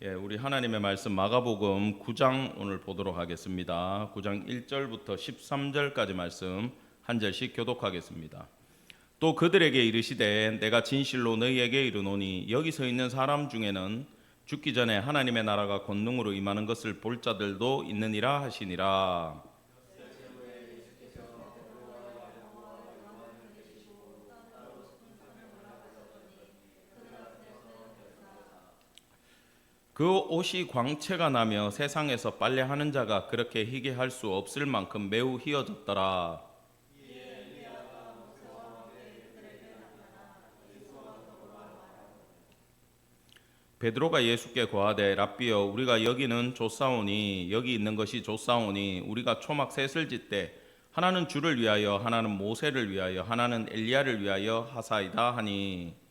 우리 하나님의 말씀 마가복음 9장 오늘 보도록 하겠습니다. 9장 1절부터 13절까지 말씀 한 절씩 교독하겠습니다. 또 그들에게 이르시되 내가 진실로 너희에게 이르노니 여기 서 있는 사람 중에는 죽기 전에 하나님의 나라가 권능으로 임하는 것을 볼 자들도 있느니라 하시니라. 그 옷이 광채가 나며 세상에서 빨래하는 자가 그렇게 희게 할 수 없을 만큼 매우 희어졌더라. 베드로가 예수께 고하되 랍비여 우리가 여기는 좁사오니 여기 있는 것이 좁사오니 우리가 초막 셋을 짓되 하나는 주를 위하여 하나는 모세를 위하여 하나는 엘리야를 위하여 하사이다 하니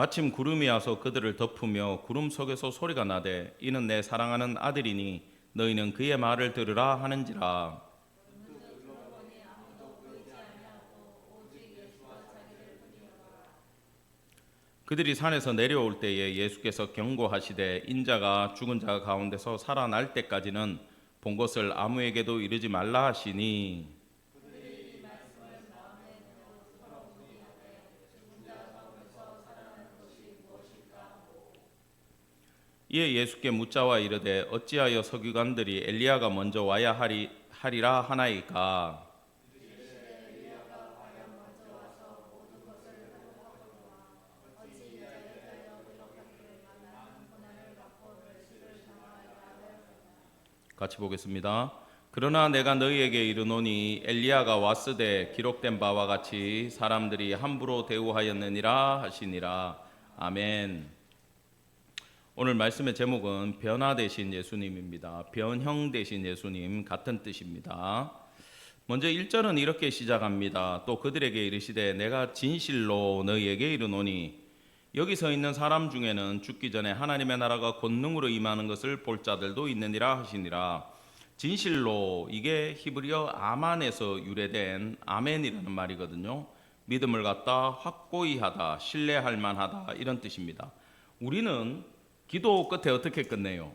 마침 구름이 와서 그들을 덮으며 구름 속에서 소리가 나되 이는 내 사랑하는 아들이니 너희는 그의 말을 들으라 하는지라. 그들이 산에서 내려올 때에 예수께서 경고하시되 인자가 죽은 자 가운데서 살아날 때까지는 본 것을 아무에게도 이르지 말라 하시니 이에 예수께 묻자와 이르되 어찌하여 서기관들이 엘리야가 먼저 와야 하리라 하나이까. 같이 보겠습니다. 그러나 내가 너희에게 이르노니 엘리야가 왔으되 기록된 바와 같이 사람들이 함부로 대우하였느니라 하시니라. 아멘. 오늘 말씀의 제목은 변화 되신 예수님입니다. 변형 되신 예수님 같은 뜻입니다. 먼저 1절은 이렇게 시작합니다. 또 그들에게 이르시되 내가 진실로 너희에게 이르노니 여기 서 있는 사람 중에는 죽기 전에 하나님의 나라가 권능으로 임하는 것을 볼 자들도 있느니라 하시니라. 진실로 이게 히브리어 아만에서 유래된 아멘이라는 말이거든요. 믿음을 갖다 확고히 하다, 신뢰할 만하다 이런 뜻입니다. 우리는 기도 끝에 어떻게 끝내요?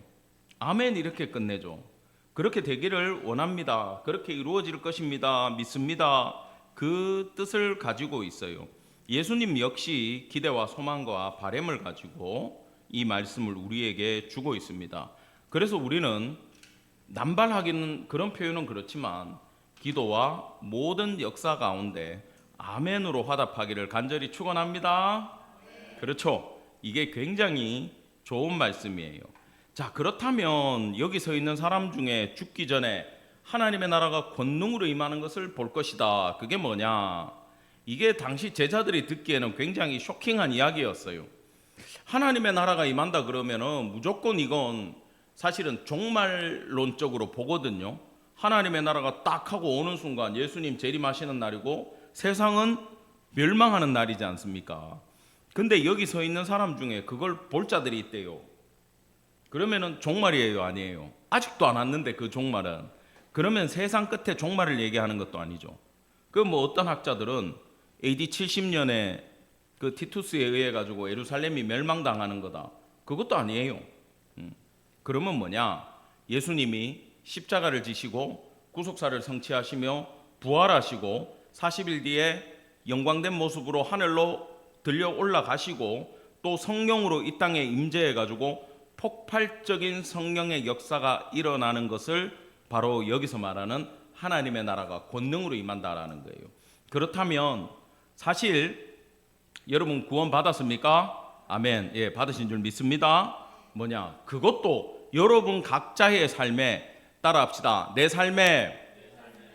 아멘 이렇게 끝내죠. 그렇게 되기를 원합니다. 그렇게 이루어질 것입니다. 믿습니다. 그 뜻을 가지고 있어요. 예수님 역시 기대와 소망과 바람을 가지고 이 말씀을 우리에게 주고 있습니다. 그래서 우리는 남발하기는 그런 표현은 그렇지만 기도와 모든 역사 가운데 아멘으로 화답하기를 간절히 축원합니다. 그렇죠. 이게 굉장히 좋은 말씀이에요. 자, 그렇다면 여기 서 있는 사람 중에 죽기 전에 하나님의 나라가 권능으로 임하는 것을 볼 것이다. 그게 뭐냐? 이게 당시 제자들이 듣기에는 굉장히 쇼킹한 이야기였어요. 하나님의 나라가 임한다 그러면은 무조건 이건 사실은 종말론적으로 보거든요. 하나님의 나라가 딱 하고 오는 순간 예수님 재림하시는 날이고 세상은 멸망하는 날이지 않습니까? 근데 여기 서 있는 사람 중에 그걸 볼 자들이 있대요. 그러면은 종말이에요, 아니에요? 아직도 안 왔는데 그 종말은. 그러면 세상 끝에 종말을 얘기하는 것도 아니죠. 그 뭐 어떤 학자들은 AD 70년에 그 티투스에 의해 가지고 예루살렘이 멸망당하는 거다. 그것도 아니에요. 그러면 뭐냐? 예수님이 십자가를 지시고 구속사를 성취하시며 부활하시고 40일 뒤에 영광된 모습으로 하늘로 들려 올라가시고 또 성령으로 이 땅에 임재해 가지고 폭발적인 성령의 역사가 일어나는 것을 바로 여기서 말하는 하나님의 나라가 권능으로 임한다라는 거예요. 그렇다면 사실 여러분 구원 받았습니까? 아멘. 예, 받으신 줄 믿습니다. 뭐냐? 그것도 여러분 각자의 삶에 따라합시다. 내 삶에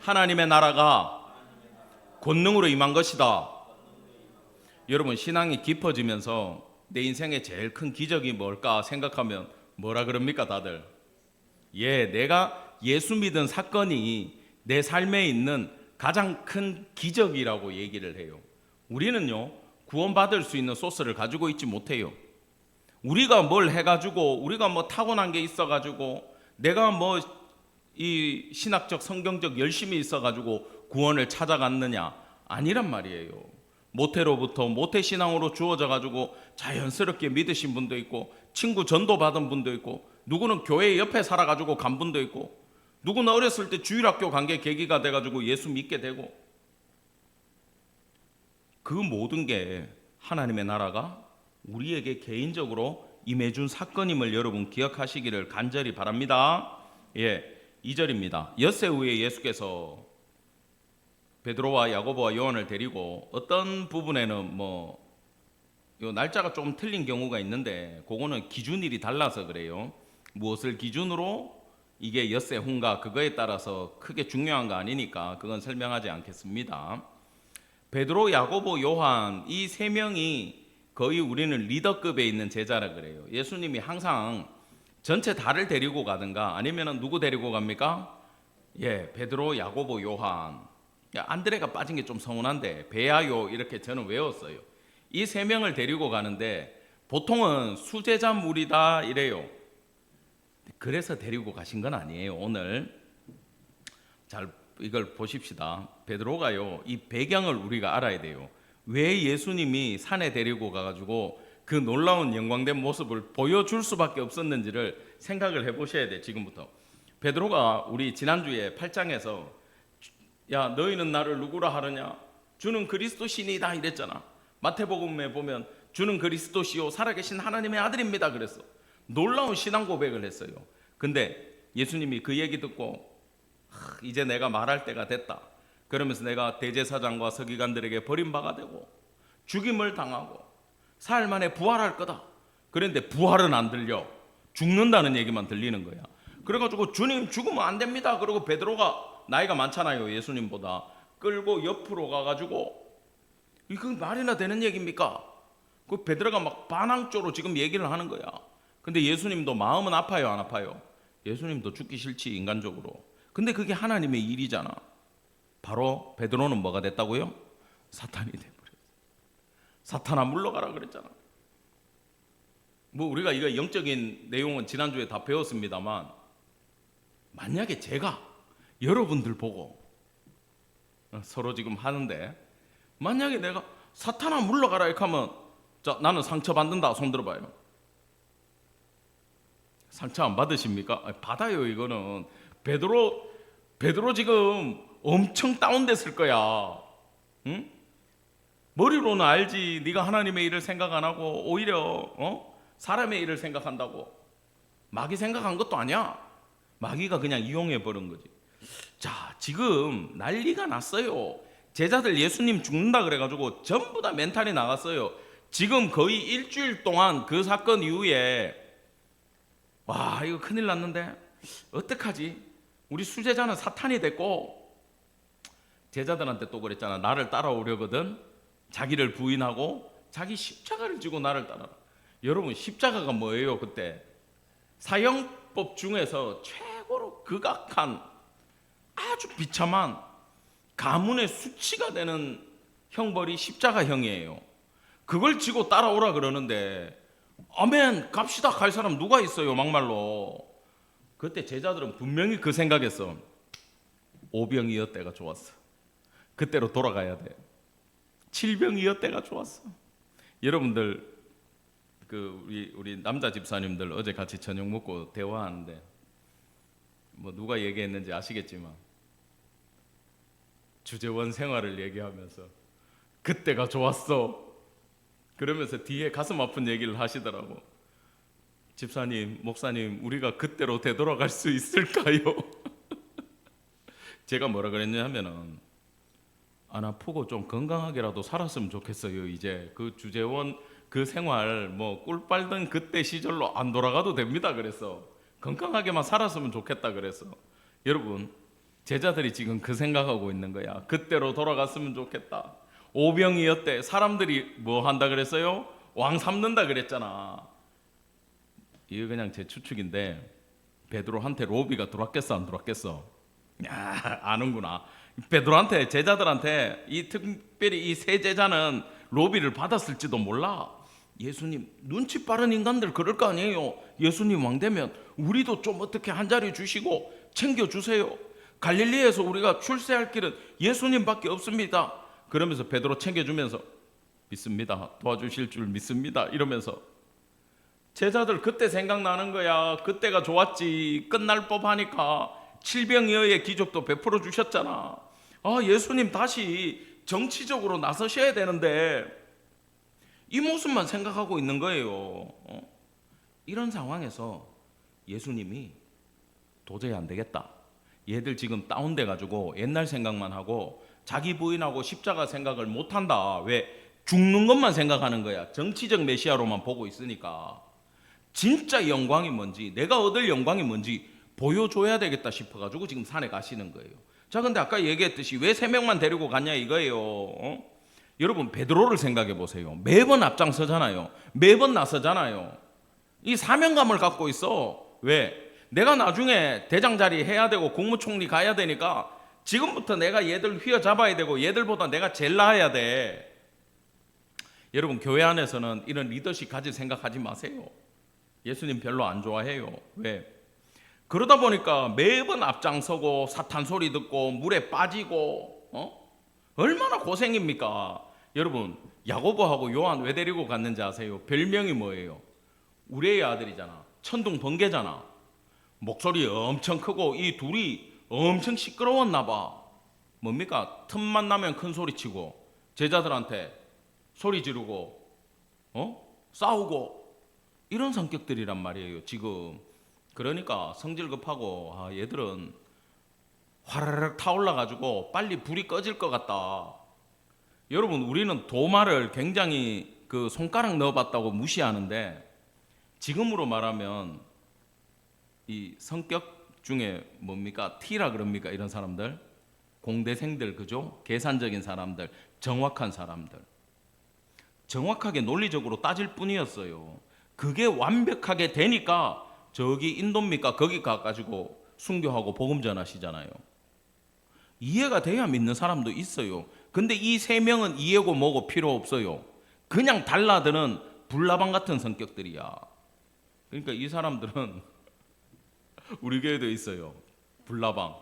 하나님의 나라가 권능으로 임한 것이다. 여러분 신앙이 깊어지면서 내 인생의 제일 큰 기적이 뭘까 생각하면 뭐라 그럽니까 다들? 예, 내가 예수 믿은 사건이 내 삶에 있는 가장 큰 기적이라고 얘기를 해요. 우리는요 구원받을 수 있는 소스를 가지고 있지 못해요. 우리가 뭘 해가지고 우리가 뭐 타고난 게 있어가지고 내가 뭐 이 신학적 성경적 열심이 있어가지고 구원을 찾아갔느냐? 아니란 말이에요. 모태로부터 모태신앙으로 주어져 가지고 자연스럽게 믿으신 분도 있고, 친구 전도 받은 분도 있고, 누구는 교회 옆에 살아가지고 간 분도 있고, 누구는 어렸을 때 주일학교 간 게 계기가 돼가지고 예수 믿게 되고, 그 모든 게 하나님의 나라가 우리에게 개인적으로 임해준 사건임을 여러분 기억하시기를 간절히 바랍니다. 2절입니다. 엿새 후에 예수께서 베드로와 야고보와 요한을 데리고 어떤 부분에는 요 날짜가 좀 틀린 경우가 있는데, 그거는 기준일이 달라서 그래요. 무엇을 기준으로 이게 엿새 후인가 그거에 따라서 크게 중요한 거 아니니까 그건 설명하지 않겠습니다. 베드로, 야고보, 요한 이 세 명이 거의 우리는 리더급에 있는 제자라 그래요. 예수님이 항상 전체 다를 데리고 가든가 아니면 누구 데리고 갑니까? 베드로, 야고보, 요한. 안드레가 빠진 게 좀 서운한데 베야요 이렇게 저는 외웠어요. 이 세 명을 데리고 가는데 보통은 수제자물이다 이래요. 그래서 데리고 가신 건 아니에요. 오늘 잘 이걸 보십시다. 베드로가요, 이 배경을 우리가 알아야 돼요. 왜 예수님이 산에 데리고 가가지고 그 놀라운 영광된 모습을 보여줄 수밖에 없었는지를 생각을 해보셔야 돼. 지금부터 베드로가 우리 지난주에 8장에서 야 너희는 나를 누구라 하느냐, 주는 그리스도시니이다 이랬잖아. 마태복음에 보면 주는 그리스도시요 살아계신 하나님의 아들입니다 그랬어. 놀라운 신앙 고백을 했어요. 근데 예수님이 그 얘기 듣고 이제 내가 말할 때가 됐다. 그러면서 내가 대제사장과 서기관들에게 버림받아 되고 죽임을 당하고 사흘 만에 부활할 거다. 그런데 부활은 안 들려. 죽는다는 얘기만 들리는 거야. 그래가지고 주님 죽으면 안 됩니다. 그리고 베드로가 나이가 많잖아요. 예수님보다. 끌고 옆으로 가가지고 이거 말이나 되는 얘기입니까? 그 베드로가 막 반항조로 지금 얘기를 하는 거야. 근데 예수님도 마음은 아파요, 안 아파요? 예수님도 죽기 싫지, 인간적으로. 근데 그게 하나님의 일이잖아. 바로 베드로는 뭐가 됐다고요? 사탄이 돼버렸어. 사탄아 물러가라 그랬잖아. 우리가 이거 영적인 내용은 지난주에 다 배웠습니다만, 만약에 제가 여러분들 보고 서로 지금 하는데, 만약에 내가 사탄아 물러가라 이렇게 하면, 자, 나는 상처받는다 손 들어봐요. 상처 안 받으십니까? 받아요. 이거는 베드로 지금 엄청 다운됐을 거야. 응? 머리로는 알지. 네가 하나님의 일을 생각 안 하고 오히려 사람의 일을 생각한다고. 마귀 생각한 것도 아니야. 마귀가 그냥 이용해 버린 거지. 자, 지금 난리가 났어요. 제자들 예수님 죽는다 그래가지고 전부 다 멘탈이 나갔어요. 지금 거의 일주일 동안 그 사건 이후에 와 이거 큰일 났는데 어떡하지? 우리 수제자는 사탄이 됐고, 제자들한테 또 그랬잖아. 나를 따라오려거든 자기를 부인하고 자기 십자가를 지고 나를 따라라. 여러분 십자가가 뭐예요? 그때 사형법 중에서 최고로 극악한 아주 비참한 가문의 수치가 되는 형벌이 십자가형이에요. 그걸 지고 따라오라 그러는데 아멘 갑시다 갈 사람 누가 있어요? 막말로. 그때 제자들은 분명히 그 생각했어. 오병이어때가 좋았어. 그때로 돌아가야 돼. 칠병이어때가 좋았어. 여러분들 우리 남자 집사님들 어제 같이 저녁 먹고 대화하는데 누가 얘기했는지 아시겠지만 주재원 생활을 얘기하면서 그때가 좋았어. 그러면서 뒤에 가슴 아픈 얘기를 하시더라고. 집사님, 목사님, 우리가 그때로 되돌아갈 수 있을까요? 제가 뭐라 그랬냐면은 안 아프고 좀 건강하게라도 살았으면 좋겠어요. 이제 그 주재원 그 생활 꿀 빨던 그때 시절로 안 돌아가도 됩니다. 그래서 건강하게만 살았으면 좋겠다 그래서. 여러분 제자들이 지금 그 생각하고 있는 거야. 그때로 돌아갔으면 좋겠다. 오병이어때 사람들이 뭐 한다 그랬어요? 왕 삼는다 그랬잖아. 이거 그냥 제 추측인데 베드로한테 로비가 들어왔겠어 안 들어왔겠어? 야, 아는구나. 베드로한테 제자들한테 특별히 이 세 제자는 로비를 받았을지도 몰라. 예수님 눈치 빠른 인간들 그럴 거 아니에요. 예수님 왕 되면 우리도 좀 어떻게 한 자리 주시고 챙겨주세요. 갈릴리에서 우리가 출세할 길은 예수님밖에 없습니다. 그러면서 베드로 챙겨주면서 믿습니다. 도와주실 줄 믿습니다. 이러면서 제자들 그때 생각나는 거야. 그때가 좋았지. 끝날 법하니까 칠병이어의 기적도 베풀어 주셨잖아. 예수님 다시 정치적으로 나서셔야 되는데 이 모습만 생각하고 있는 거예요. 이런 상황에서 예수님이 도저히 안 되겠다. 얘들 지금 다운돼 가지고 옛날 생각만 하고 자기 부인하고 십자가 생각을 못 한다. 왜? 죽는 것만 생각하는 거야. 정치적 메시아로만 보고 있으니까. 진짜 영광이 뭔지, 내가 얻을 영광이 뭔지 보여줘야 되겠다 싶어가지고 지금 산에 가시는 거예요. 자, 근데 아까 얘기했듯이 왜 3명만 데리고 갔냐 이거예요. 여러분, 베드로를 생각해 보세요. 매번 앞장서잖아요. 매번 나서잖아요. 이 사명감을 갖고 있어. 왜? 내가 나중에 대장 자리 해야 되고 국무총리 가야 되니까 지금부터 내가 얘들 휘어잡아야 되고 얘들보다 내가 제일 나아야 돼. 여러분, 교회 안에서는 이런 리더십 가질 생각하지 마세요. 예수님 별로 안 좋아해요. 왜? 그러다 보니까 매번 앞장서고 사탄 소리 듣고 물에 빠지고 얼마나 고생입니까? 여러분, 야고보하고 요한 왜 데리고 갔는지 아세요? 별명이 뭐예요? 우리의 아들이잖아. 천둥 번개잖아. 목소리 엄청 크고 이 둘이 엄청 시끄러웠나 봐. 뭡니까? 틈만 나면 큰 소리 치고 제자들한테 소리 지르고 싸우고 이런 성격들이란 말이에요 지금. 그러니까 성질 급하고 얘들은 화르륵 타올라가지고 빨리 불이 꺼질 것 같다. 여러분, 우리는 도마를 굉장히 그 손가락 넣어봤다고 무시하는데 지금으로 말하면 이 성격 중에 뭡니까? T라 그럽니까? 이런 사람들, 공대생들, 그죠? 계산적인 사람들, 정확한 사람들, 정확하게 논리적으로 따질 뿐이었어요. 그게 완벽하게 되니까 저기 인도입니까? 거기 가가지고 순교하고 복음 전하시잖아요. 이해가 돼야 믿는 사람도 있어요. 근데 이 3명은 이해고 뭐고 필요 없어요. 그냥 달라드는 불나방 같은 성격들이야. 그러니까 이 사람들은 우리 교회도 있어요. 불나방.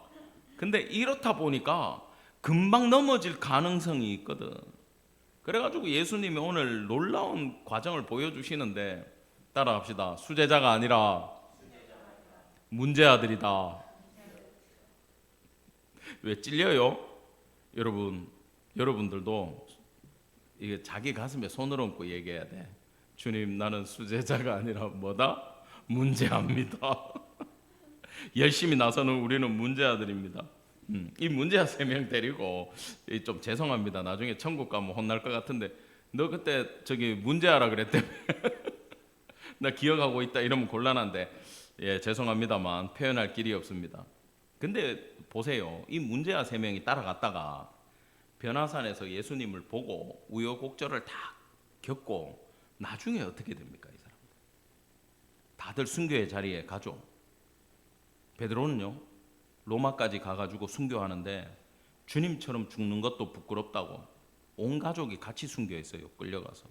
근데 이렇다 보니까 금방 넘어질 가능성이 있거든. 그래가지고 예수님이 오늘 놀라운 과정을 보여주시는데 따라합시다. 수제자가 아니라 문제아들이다. 왜 찔려요? 여러분들도 이게 자기 가슴에 손을 얹고 얘기해야 돼. 주님, 나는 수제자가 아니라 뭐다? 문제아입니다. 열심히 나서는 우리는 문제아들입니다. 이 문제아 3명 데리고 좀 죄송합니다. 나중에 천국 가면 혼날 것 같은데 너 그때 저기 문제아라 그랬다며. 나 기억하고 있다 이러면 곤란한데 죄송합니다만 표현할 길이 없습니다. 근데 보세요. 이 문제아 3명이 따라갔다가 변화산에서 예수님을 보고 우여곡절을 다 겪고 나중에 어떻게 됩니까? 이 사람 다들 순교의 자리에 가죠. 베드로는요, 로마까지 가가지고 순교하는데 주님처럼 죽는 것도 부끄럽다고 온 가족이 같이 순교했어요. 끌려가서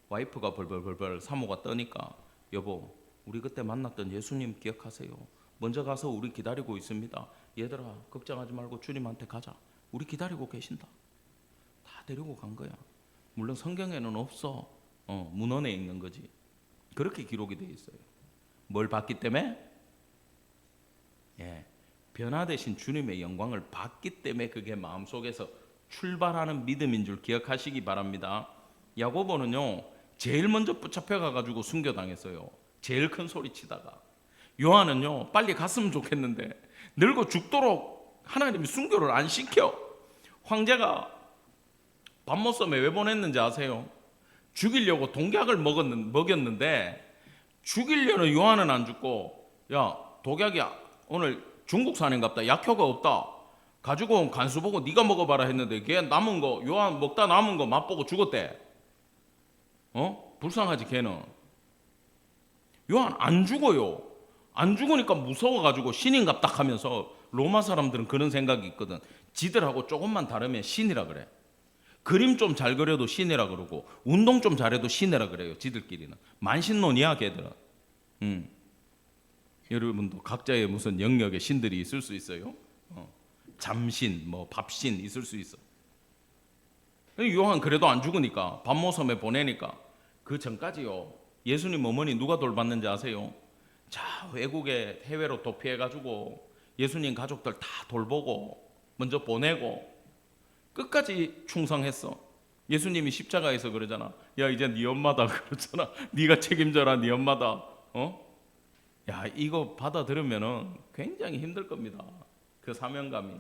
와이프가 벌벌벌벌 사모가 떠니까 여보, 우리 그때 만났던 예수님 기억하세요? 먼저 가서 우리 기다리고 있습니다. 얘들아, 걱정하지 말고 주님한테 가자. 우리 기다리고 계신다. 다 데리고 간 거야. 물론 성경에는 없어. 문헌에 있는 거지. 그렇게 기록이 돼 있어요. 뭘 봤기 때문에? 변화되신 주님의 영광을 봤기 때문에 그게 마음속에서 출발하는 믿음인 줄 기억하시기 바랍니다. 야고보는요, 제일 먼저 붙잡혀 가가지고 순교당했어요. 제일 큰 소리 치다가. 요한은요, 빨리 갔으면 좋겠는데 늙어 죽도록 하나님이 순교를 안 시켜. 황제가 밤모섬에 왜 보냈는지 아세요? 죽이려고 독약을 먹였는데 죽이려는 요한은 안 죽고, 야, 독약이 오늘 중국산인갑다. 약효가 없다. 가지고 온 간수 보고 네가 먹어봐라 했는데 걔 남은 거, 요한 먹다 남은 거 맛보고 죽었대. 불쌍하지 걔는. 요한 안 죽어요. 안 죽으니까 무서워가지고 신인갑다 하면서 로마 사람들은 그런 생각이 있거든. 지들하고 조금만 다르면 신이라 그래. 그림 좀 잘 그려도 신이라 그러고 운동 좀 잘해도 신이라 그래요. 지들끼리는. 만신론이야 걔들은. 여러분도 각자의 무슨 영역의 신들이 있을 수 있어요. 잠신, 뭐 밥신 있을 수 있어. 요한 그래도 안 죽으니까 반모섬에 보내니까. 그 전까지요, 예수님 어머니 누가 돌봤는지 아세요? 자, 외국에 해외로 도피해가지고 예수님 가족들 다 돌보고 먼저 보내고 끝까지 충성했어. 예수님이 십자가에서 그러잖아. 야, 이제 네 엄마다 그러잖아. 네가 책임져라, 네 엄마다. 야, 이거 받아들으면은 굉장히 힘들 겁니다. 그 사명감이.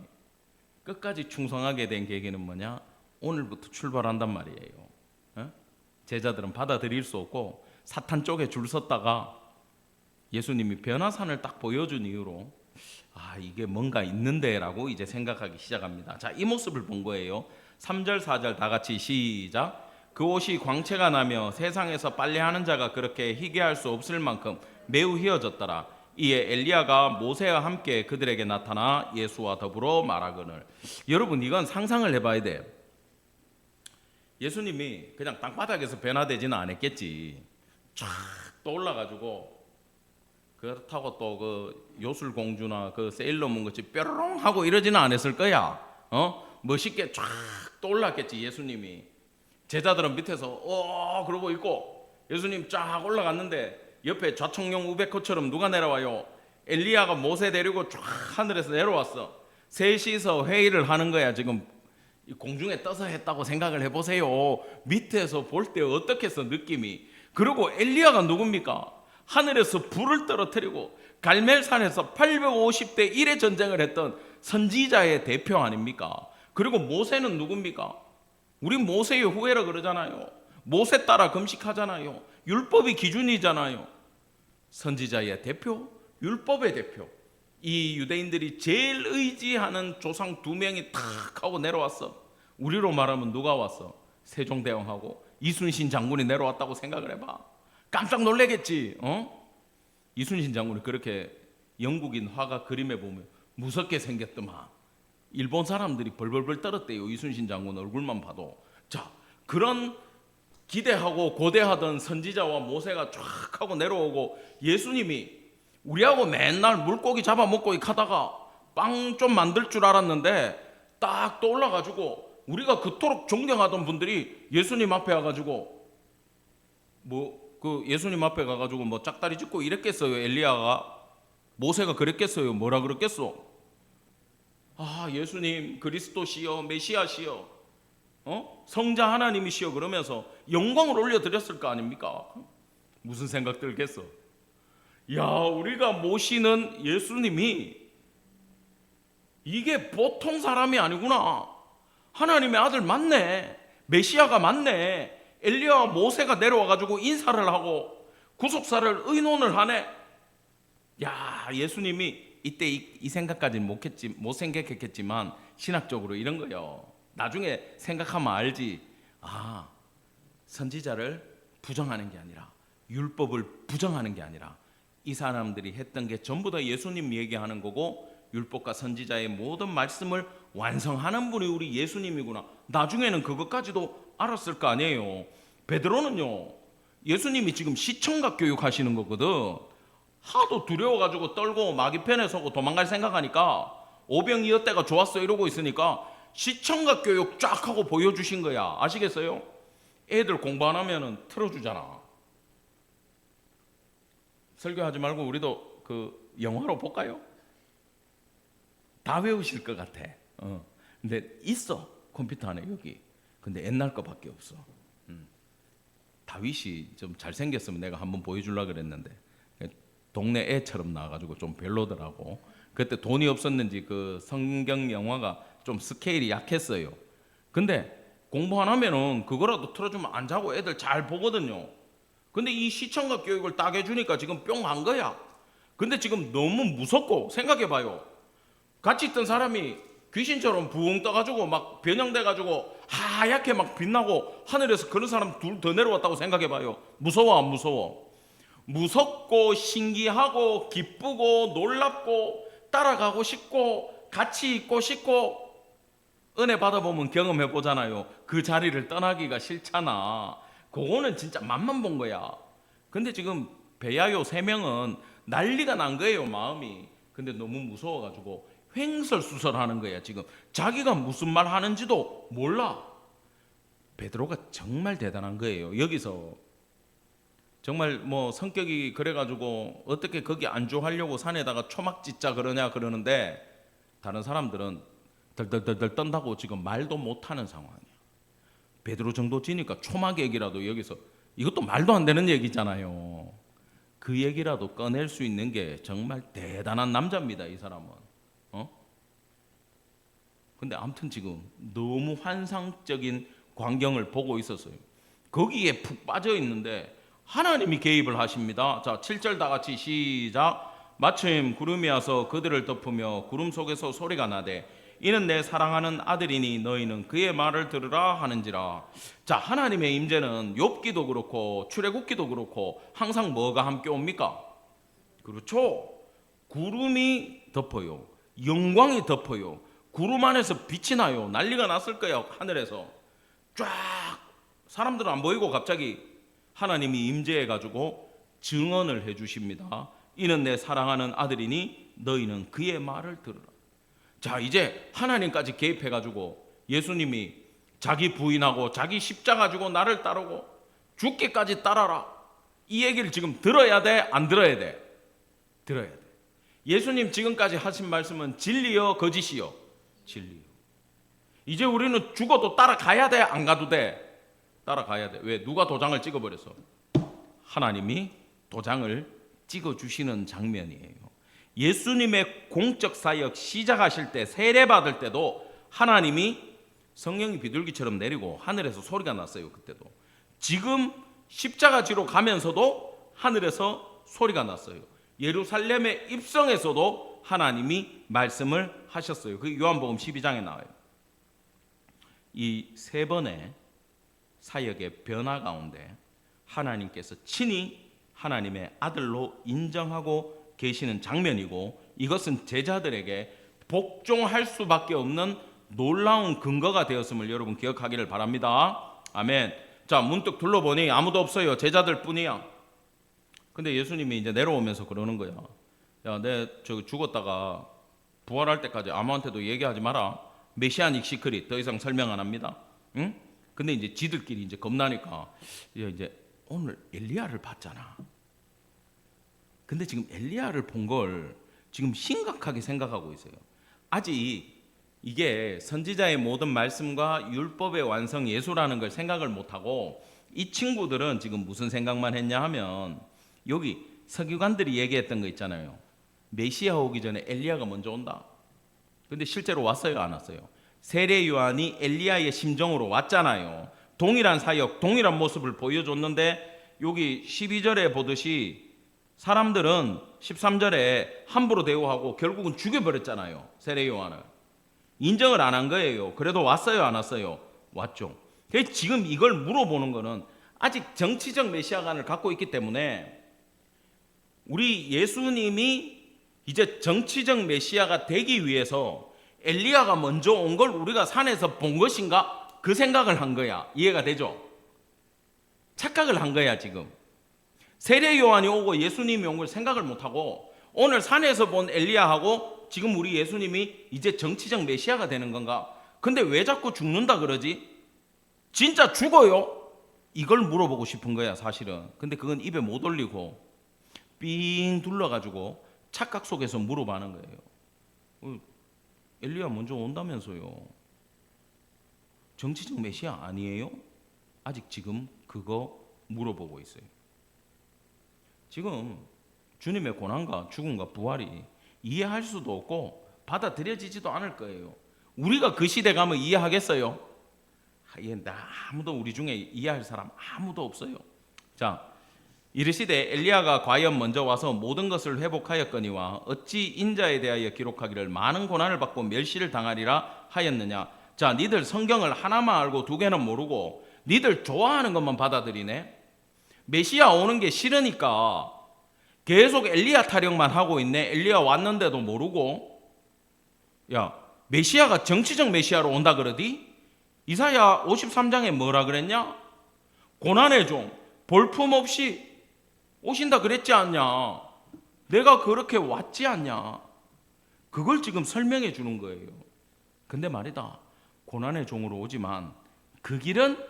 끝까지 충성하게 된 계기는 뭐냐? 오늘부터 출발한단 말이에요. 제자들은 받아들일 수 없고 사탄 쪽에 줄 섰다가 예수님이 변화산을 딱 보여준 이후로 이게 뭔가 있는데 라고 이제 생각하기 시작합니다. 자, 이 모습을 본 거예요. 3절 4절 다 같이 시작. 그 옷이 광채가 나며 세상에서 빨래하는 자가 그렇게 희게할 수 없을 만큼 매우 희어졌더라. 이에 엘리야가 모세와 함께 그들에게 나타나 예수와 더불어 말하거늘. 여러분, 이건 상상을 해봐야 돼요. 예수님이 그냥 땅바닥에서 변화되지는 않았겠지. 쫙 떠올라가지고 그렇다고 또 그 요술공주나 그 세일러문 같이 뾰로롱 하고 이러지는 않았을 거야. 멋있게 쫙 떠올랐겠지 예수님이. 제자들은 밑에서 그러고 있고 예수님 쫙 올라갔는데 옆에 좌청룡 우베코처럼 누가 내려와요? 엘리야가 모세 데리고 쫙 하늘에서 내려왔어. 셋이서 회의를 하는 거야. 지금 공중에 떠서 했다고 생각을 해보세요. 밑에서 볼 때 어떻겠어 느낌이. 그리고 엘리야가 누굽니까? 하늘에서 불을 떨어뜨리고 갈멜산에서 850대 1의 전쟁을 했던 선지자의 대표 아닙니까? 그리고 모세는 누굽니까? 우리 모세의 후예라 그러잖아요. 모세 따라 금식하잖아요. 율법이 기준이잖아요. 선지자의 대표, 율법의 대표. 이 유대인들이 제일 의지하는 조상 2명이 탁 하고 내려왔어. 우리로 말하면 누가 왔어? 세종대왕하고 이순신 장군이 내려왔다고 생각을 해봐. 깜짝 놀라겠지. 이순신 장군이 그렇게 영국인 화가 그림에 보면 무섭게 생겼더만. 일본 사람들이 벌벌벌 떨었대요. 이순신 장군 얼굴만 봐도. 자, 그런 기대하고 고대하던 선지자와 모세가 쫙 하고 내려오고 예수님이 우리하고 맨날 물고기 잡아먹고 하다가 빵 좀 만들 줄 알았는데 딱 떠올라가지고 우리가 그토록 존경하던 분들이 예수님 앞에 와가지고 예수님 앞에 가가지고 짝다리 짚고 이랬겠어요. 엘리야가. 모세가 그랬겠어요. 뭐라 그랬겠어? 예수님 그리스도시여 메시아시여 성자 하나님이시여 그러면서 영광을 올려드렸을 거 아닙니까? 무슨 생각 들겠어? 야, 우리가 모시는 예수님이 이게 보통 사람이 아니구나. 하나님의 아들 맞네. 메시아가 맞네. 엘리야와 모세가 내려와가지고 인사를 하고 구속사를 의논을 하네. 야, 예수님이 이때 이 생각까지는 못 생각했겠지만 신학적으로 이런 거요. 나중에 생각하면 알지. 선지자를 부정하는 게 아니라 율법을 부정하는 게 아니라 이 사람들이 했던 게 전부 다 예수님 얘기하는 거고 율법과 선지자의 모든 말씀을 완성하는 분이 우리 예수님이구나. 나중에는 그것까지도 알았을 거 아니에요. 베드로는요, 예수님이 지금 시청각 교육하시는 거거든. 하도 두려워가지고 떨고 마귀편에 서고 도망갈 생각하니까 오병이어때가 좋았어 이러고 있으니까 시청각 교육 쫙 하고 보여주신 거야. 아시겠어요? 애들 공부 안 하면은 틀어주잖아. 설교하지 말고 우리도 그 영화로 볼까요? 다 외우실 것 같아. 근데 있어 컴퓨터 안에 여기. 근데 옛날 거밖에 없어. 다윗이 좀 잘생겼으면 내가 한번 보여주려고 그랬는데 동네 애처럼 나와가지고 좀 별로더라고. 그때 돈이 없었는지 그 성경 영화가 좀 스케일이 약했어요. 근데 공부 안 하면은 그거라도 틀어주면 안 자고 애들 잘 보거든요. 근데 이 시청각 교육을 딱 해주니까 지금 뿅 한 거야. 근데 지금 너무 무섭고 생각해봐요. 같이 있던 사람이 귀신처럼 부엉 떠가지고 막 변형돼가지고 하얗게 막 빛나고 하늘에서 그런 사람 둘 더 내려왔다고 생각해봐요. 무서워 안 무서워? 무섭고 신기하고 기쁘고 놀랍고 따라가고 싶고 같이 있고 싶고 은혜 받아보면 경험해보잖아요. 그 자리를 떠나기가 싫잖아. 그거는 진짜 맛만 본 거야. 근데 지금 베야요 3명은 난리가 난 거예요 마음이. 근데 너무 무서워가지고 횡설수설하는 거야. 지금 자기가 무슨 말 하는지도 몰라. 베드로가 정말 대단한 거예요. 여기서 정말 뭐 성격이 그래가지고 어떻게 거기 안주하려고 산에다가 초막 짓자 그러냐 그러는데 다른 사람들은 덜덜덜덜 떤다고 지금 말도 못하는 상황이야. 베드로 정도 지니까 초막 얘기라도 여기서, 이것도 말도 안 되는 얘기잖아요. 그 얘기라도 꺼낼 수 있는 게 정말 대단한 남자입니다, 이 사람은. 근데 아무튼 지금 너무 환상적인 광경을 보고 있었어요. 거기에 푹 빠져 있는데 하나님이 개입을 하십니다. 자, 7절 다 같이 시작. 마침 구름이 와서 그들을 덮으며 구름 속에서 소리가 나되 이는 내 사랑하는 아들이니 너희는 그의 말을 들으라 하는지라. 자, 하나님의 임재는 욥기도 그렇고 출애굽기도 그렇고 항상 뭐가 함께 옵니까? 그렇죠. 구름이 덮어요. 영광이 덮어요. 구름 안에서 빛이 나요. 난리가 났을 거예요. 하늘에서 쫙 사람들은 안 보이고 갑자기 하나님이 임재해 가지고 증언을 해 주십니다. 이는 내 사랑하는 아들이니 너희는 그의 말을 들으라. 자, 이제 하나님까지 개입해 가지고 예수님이 자기 부인하고 자기 십자가 지고 나를 따르고 죽기까지 따라라. 이 얘기를 지금 들어야 돼? 안 들어야 돼? 들어야 돼. 예수님 지금까지 하신 말씀은 진리요 거짓이요? 진리요. 이제 우리는 죽어도 따라가야 돼? 안 가도 돼? 따라가야 돼. 왜? 누가 도장을 찍어버렸어? 하나님이 도장을 찍어주시는 장면이에요. 예수님의 공적 사역 시작하실 때 세례 받을 때도 하나님이 성령이 비둘기처럼 내리고 하늘에서 소리가 났어요. 그때도. 지금 십자가 지로 가면서도 하늘에서 소리가 났어요. 예루살렘의 입성에서도 하나님이 말씀을 하셨어요. 그 요한복음 12장에 나와요. 이 세 번의 사역의 변화 가운데 하나님께서 친히 하나님의 아들로 인정하고 계시는 장면이고, 이것은 제자들에게 복종할 수밖에 없는 놀라운 근거가 되었음을 여러분 기억하기를 바랍니다. 아멘. 자, 문득 둘러보니 아무도 없어요. 제자들 뿐이야. 근데 예수님이 이제 내려오면서 그러는 거야. 야, 내 저기 죽었다가 부활할 때까지 아무한테도 얘기하지 마라. 메시아닉 시크릿 더 이상 설명 안 합니다. 응? 근데 이제 지들끼리 이제 겁나니까 이제 오늘 엘리야를 봤잖아. 근데 지금 엘리야를 본 걸 지금 심각하게 생각하고 있어요. 아직 이게 선지자의 모든 말씀과 율법의 완성 예수라는 걸 생각을 못하고, 이 친구들은 지금 무슨 생각만 했냐 하면 여기 서기관들이 얘기했던 거 있잖아요. 메시아 오기 전에 엘리야가 먼저 온다. 근데 실제로 왔어요, 안 왔어요? 세례 요한이 엘리야의 심정으로 왔잖아요. 동일한 사역, 동일한 모습을 보여줬는데 여기 12절에 보듯이 사람들은 13절에 함부로 대우하고 결국은 죽여버렸잖아요. 세례 요한을. 인정을 안 한 거예요. 그래도 왔어요, 안 왔어요? 왔죠. 지금 이걸 물어보는 거는 아직 정치적 메시아관을 갖고 있기 때문에 우리 예수님이 이제 정치적 메시아가 되기 위해서 엘리야가 먼저 온 걸 우리가 산에서 본 것인가? 그 생각을 한 거야. 이해가 되죠? 착각을 한 거야 지금. 세례 요한이 오고 예수님이 온 걸 생각을 못하고 오늘 산에서 본 엘리야하고 지금 우리 예수님이 이제 정치적 메시아가 되는 건가? 근데 왜 자꾸 죽는다 그러지? 진짜 죽어요? 이걸 물어보고 싶은 거야 사실은. 근데 그건 입에 못 올리고 삥 둘러가지고 착각 속에서 물어봐는 거예요. 엘리야 먼저 온다면서요. 정치적 메시아 아니에요? 아직 지금 그거 물어보고 있어요. 지금 주님의 고난과 죽음과 부활이 이해할 수도 없고 받아들여지지도 않을 거예요. 우리가 그 시대 가면 이해하겠어요? 아무도 우리 중에 이해할 사람 아무도 없어요. 자, 이르시되 엘리야가 과연 먼저 와서 모든 것을 회복하였거니와 어찌 인자에 대하여 기록하기를 많은 고난을 받고 멸시를 당하리라 하였느냐. 자, 니들 성경을 하나만 알고 두 개는 모르고 니들 좋아하는 것만 받아들이네. 메시아 오는 게 싫으니까 계속 엘리야 타령만 하고 있네. 엘리야 왔는데도 모르고. 야, 메시아가 정치적 메시아로 온다 그러디? 이사야 53장에 뭐라 그랬냐? 고난의 종 볼품없이 오신다 그랬지 않냐? 내가 그렇게 왔지 않냐? 그걸 지금 설명해 주는 거예요. 근데 말이다, 고난의 종으로 오지만 그 길은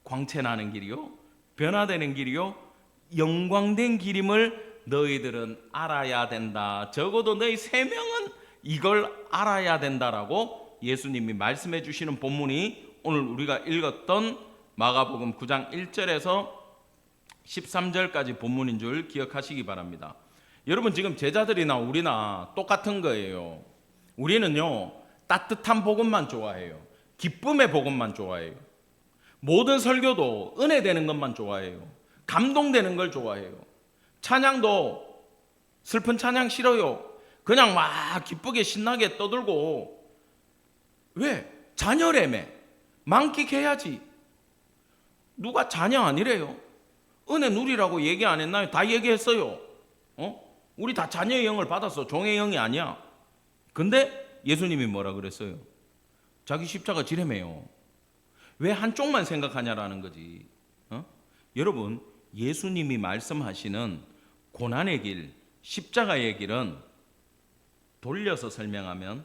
광채나는 길이요, 변화되는 길이요, 영광된 길임을 너희들은 알아야 된다. 적어도 너희 3명은 이걸 알아야 된다라고 예수님이 말씀해 주시는 본문이 오늘 우리가 읽었던 마가복음 9장 1절에서 13절까지 본문인 줄 기억하시기 바랍니다. 여러분, 지금 제자들이나 우리나 똑같은 거예요. 우리는요, 따뜻한 복음만 좋아해요. 기쁨의 복음만 좋아해요. 모든 설교도 은혜 되는 것만 좋아해요. 감동되는 걸 좋아해요. 찬양도 슬픈 찬양 싫어요. 그냥 막 기쁘게 신나게 떠들고. 왜? 자녀라며 만끽해야지. 누가 자녀 아니래요? 은혜 누리라고 얘기 안 했나요? 다 얘기했어요. 우리 다 자녀의 영을 받았어. 종의 영이 아니야. 근데 예수님이 뭐라 그랬어요? 자기 십자가 지려매요. 왜 한쪽만 생각하냐라는 거지. 여러분, 예수님이 말씀하시는 고난의 길, 십자가의 길은 돌려서 설명하면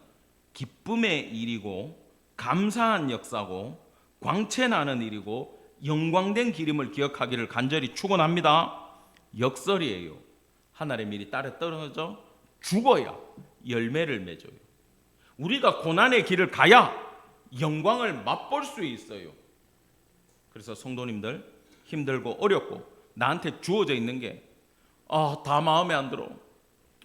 기쁨의 일이고 감사한 역사고 광채나는 일이고 영광된 기림을 기억하기를 간절히 축원합니다. 역설이에요. 하늘의 밀이 딸에 떨어져 죽어야 열매를 맺어요. 우리가 고난의 길을 가야 영광을 맛볼 수 있어요. 그래서 성도님들, 힘들고 어렵고 나한테 주어져 있는 게 다 마음에 안 들어.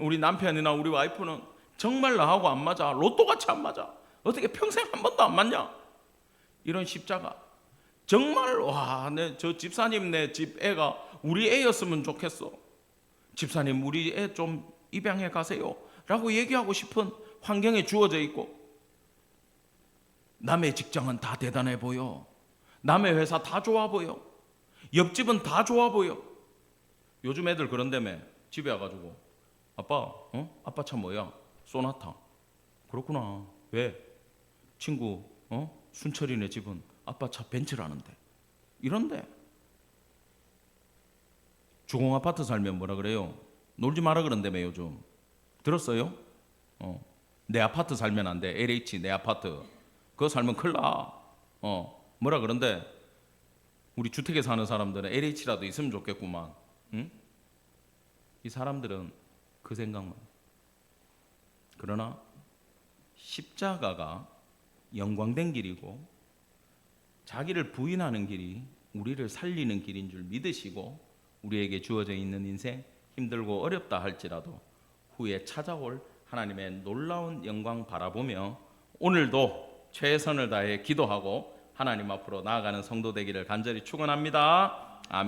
우리 남편이나 우리 와이프는 정말 나하고 안 맞아. 로또같이 안 맞아. 어떻게 평생 한 번도 안 맞냐? 이런 십자가. 정말 저 집사님, 내 집 애가 우리 애였으면 좋겠어. 집사님, 우리 애 좀 입양해 가세요 라고 얘기하고 싶은 환경에 주어져 있고, 남의 직장은 다 대단해 보여. 남의 회사 다 좋아 보여. 옆집은 다 좋아 보여. 요즘 애들 그런다며. 집에 와가지고 아빠, 아빠 차 뭐야? 소나타. 그렇구나. 왜? 친구 순철이네 집은 아빠 차 벤츠라는데. 이런데 주공 아파트 살면 뭐라 그래요? 놀지 마라 그런다며. 요즘 들었어요? 내 아파트 살면 안 돼. LH 내 아파트 그거 살면 큰일 나. 뭐라 그런데 우리 주택에 사는 사람들은 LH라도 있으면 좋겠구만. 응? 이 사람들은 그 생각만. 그러나 십자가가 영광된 길이고 자기를 부인하는 길이 우리를 살리는 길인 줄 믿으시고 우리에게 주어져 있는 인생, 힘들고 어렵다 할지라도 후에 찾아올 하나님의 놀라운 영광 바라보며 오늘도 최선을 다해 기도하고 하나님 앞으로 나아가는 성도 되기를 간절히 축원합니다.